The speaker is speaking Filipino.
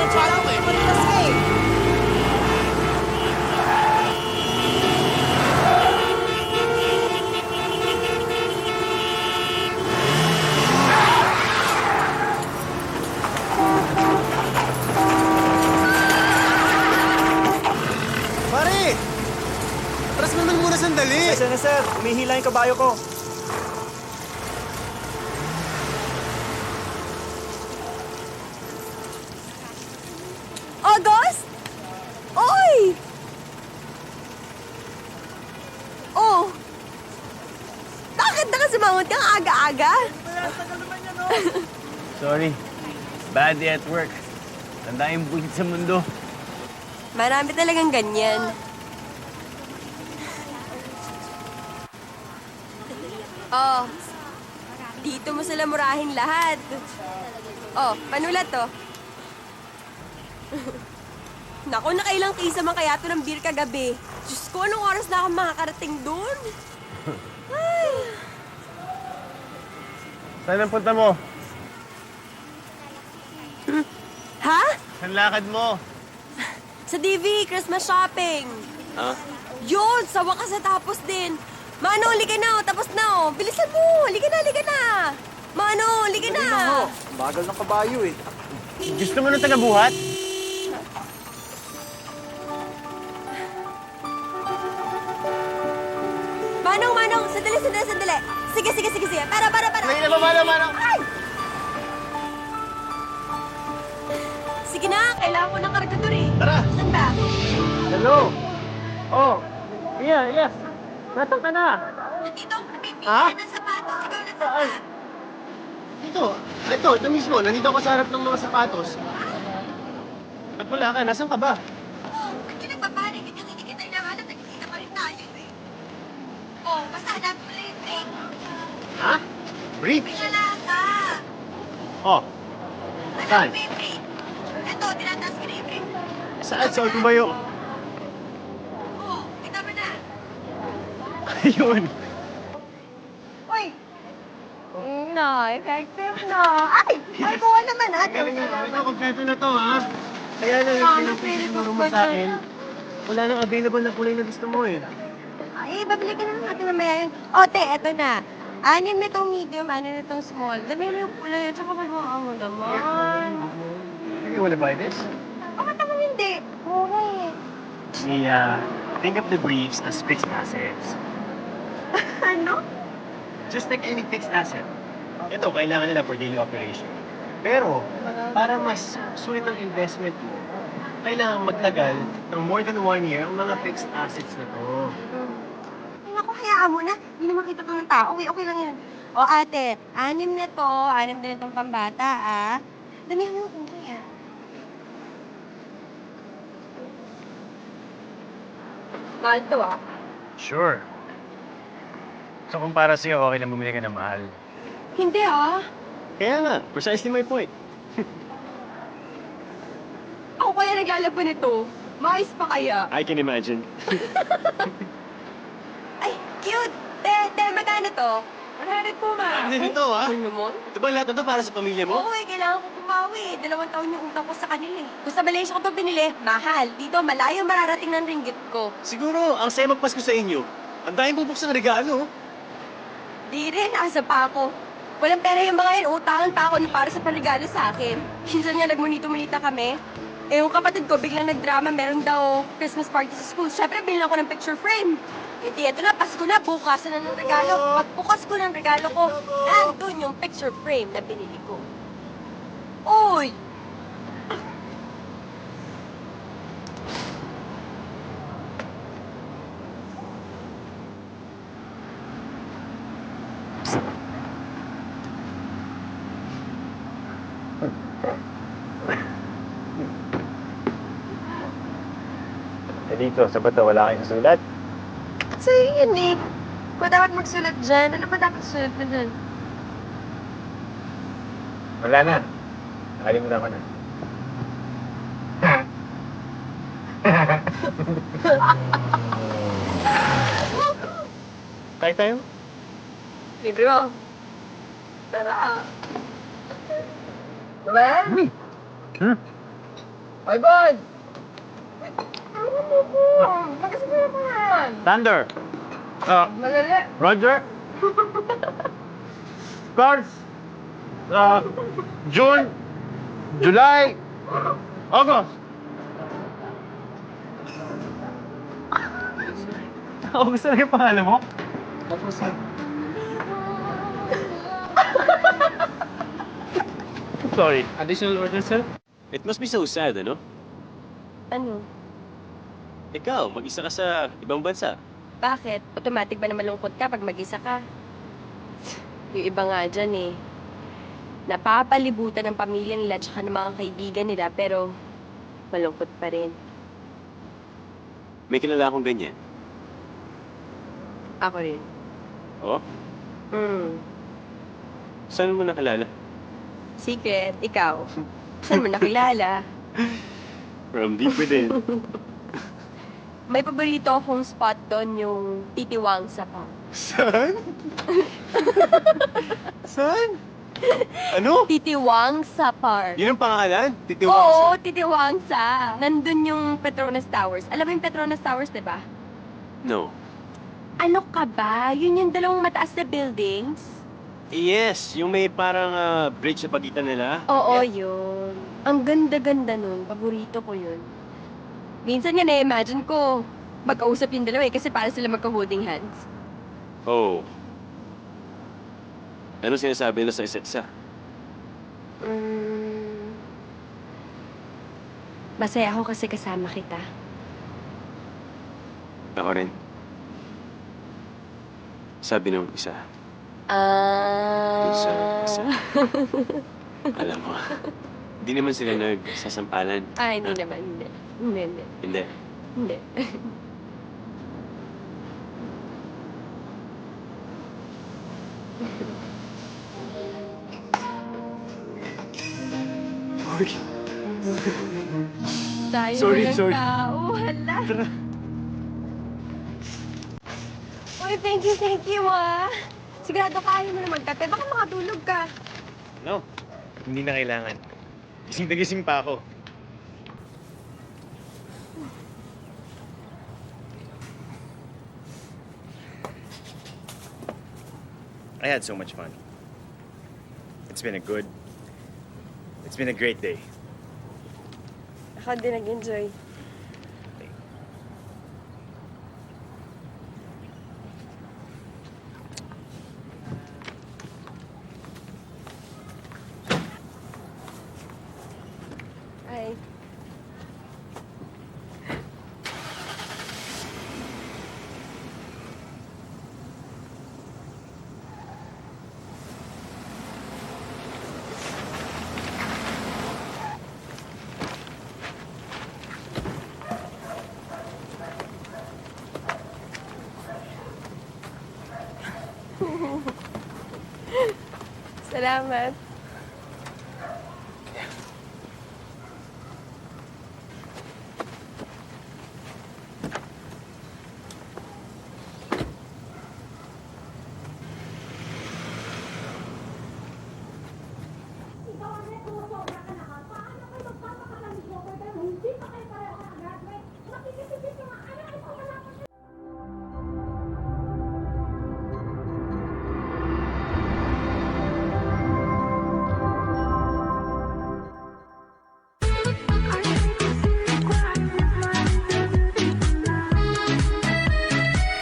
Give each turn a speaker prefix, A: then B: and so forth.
A: Paano eh?
B: Matigas ka eh.
A: Pare! Atras mo naman muna sandali!
C: Sir na sir, umihila yung kabayo ko.
B: August? Oy! Oh! Bakit nakasimangot kang aga-aga?
D: Sorry. Bad day at work. Tanda yung buhit sa mundo.
B: Marami talagang ganyan. Oh, dito mo sila murahin lahat. Oh, panulat to. Naku, nakailang kisa man kaya to ng beer kagabi. Diyos ko, anong oras na ako makakarating doon? Ay.
D: Saan ang punta mo?
B: Ha?
D: Saan lakad mo?
B: Sa DV, Christmas shopping.
D: Ha?
B: Yun, sa wakas natapos din. Mano, halika na, oh, tapos na, oh. Bilisan mo, halika na. Mano, halika na.
C: Bagal ng kabayo eh.
D: Gusto mo ng tagabuhat?
B: Manong, sandali. Sige. Para.
D: May Manong!
B: Ay! Sige na, kailangan ko ng kargador eh.
D: Tara!
B: Saan ba?
D: Hello! Oh! Yes! Nasaan ka na?
B: Nandito ako nabibili
D: Ha?
B: ng sapatos. Ikaw na
D: Saan? Ito mismo. Nandito ako sa harap ng mga sapatos. Ba't wala ka? Nasaan ka ba?
B: Ba't ka nagpapanik? Hindi kita inahanap. Nagkikita pa rin tayo eh. Oh, basta hanapin mo lang yung drink.
D: Ha? Brief?
B: Wala ka.
D: Oh.
B: Hanapin
D: Saan?
B: mo yung drink. Ito, tinataas ko na yung drink.
D: Saan? Saan ba yun?
B: Oh, kita mo na.
D: Ayun.
B: Uy! No, effective no. Ay, kuha naman ha.
D: Ito, kompleto na to, ha? Kaya lang, yung pinapinuro mo sa akin, wala nang available na kulay na gusto mo, eh.
B: Ay, babili ka na lang natin mamaya yun. Ote, eto na. 6 na itong medium, 6 na itong small. Dami mo yung kulay, at saka magmukha mo naman.
D: You wanna buy this?
B: Bakit naman hindi? Mura eh.
D: Think of the briefs as fixed assets.
B: Ano?
D: Just like any fixed asset. Ito, kailangan nila for daily operation. Pero, para mas sulit ang investment mo, kailangan magtagal ng more than 1 year ang mga fixed assets na to.
B: Naku, hayaan mo na. Hindi naman kita to ng tao. Okay lang yan. O ate, 6 na to, 6 din itong pambata ah. Damihan mo yung kulay ah. Mahal to ah.
D: Sure. So kung para sa'yo, okay lang bumili ka ng mahal.
B: Hindi ah.
D: Kaya nga, precisely my point.
B: Ako kaya naglalaba nito. Maayos pa kaya?
D: I can imagine.
B: Ay, cute! Te, magkano to? 100 po, ma.
D: Ito, ah.
B: Ano naman?
D: Ito ba lahat na to para sa pamilya mo?
B: Oo, kailangan ko bumawi. 2 taon yung utang ko sa kanila eh. Kung sa Malaysia ko to binili, mahal. Dito, malayo mararating ng ringgit ko.
D: Siguro, ang saya magpasko sa inyo. Ang daming bubuksan ng regalo.
B: Di rin, asa pa ako. Walang pera yung mga yun, utangan pa ako para sa panregalo sa akin. Minsan nga nagmunito-munita kami. Eh, yung kapatid ko biglang nagdrama, meron daw Christmas party sa school. Siyempre, bilhin ako ng picture frame. Eh, di, eto na, Pasko na, bukas na ng regalo. Pagbukas ko ng regalo ko, nandun yung picture frame na binili ko. Uy!
D: Dito, sa bato, wala kayong sulat?
B: So, yun eh. Kung dapat magsulat dyan, ano ba dapat sulat na dyan?
D: Wala na. Nakalimutan ko na. Tayo tayo?
B: Libre mo. Tara. Diba? Ay, bud! Ano mo po? Magkasabay ko yan.
D: Thunder!
B: Madali.
D: Roger? Cards! June! July! August! August na yung pangalan mo? Sorry. Additional order, sir?
E: It must be so sad, ano?
B: Ano?
E: Ikaw, mag-isa ka sa ibang bansa.
B: Bakit? Automatic ba na malungkot ka pag mag-isa ka? Yung iba nga dyan eh. Napapalibutan ng pamilya nila tsaka ng mga kaibigan nila pero malungkot pa rin.
E: May kilala akong ganyan.
B: Ako rin.
E: Oh? Saan mo nakilala?
B: Secret, ikaw. Saan mo nakilala?
E: From deep within.
B: May paborito akong spot doon, yung Titiwang sa Park.
E: Saan? Saan? Ano?
B: Titiwang sa Park.
E: Yun ang pangalan? Titiwang
B: Oo, Titiwang sa. Nandun yung Petronas Towers. Alam mo yung Petronas Towers, di ba?
E: No.
B: Ano ka ba? Yun yung dalawang mataas na buildings?
E: Yes, yung may parang bridge sa pagitan nila.
B: Oo,
E: Yeah.
B: yun. Ang ganda-ganda nun. Paborito ko yun. Minsan nga na-imagine ko, magkausap yung dalawa eh, kasi para sila magka-holding hands.
E: Oh. Ano sinasabi nila sa isa't isa?
B: Masaya ako kasi kasama kita.
E: Ako rin. Sabi nung isa. Isa. Alam mo, hindi naman sila nagsasampalan.
B: Ay, hindi naman. Hindi. Hindi.
E: Hindi.
B: Hindi. Tayo
E: Sorry,
B: walang
E: sorry.
B: tao. Hala. Uy, thank you, ah. Sigurado kaya mo na magkape. Baka makatulog ka.
D: No, hindi na kailangan. Gising na gising pa ako.
C: I had so much fun. It's been a great day.
B: Ako din nag-enjoy. Ay. Salamat.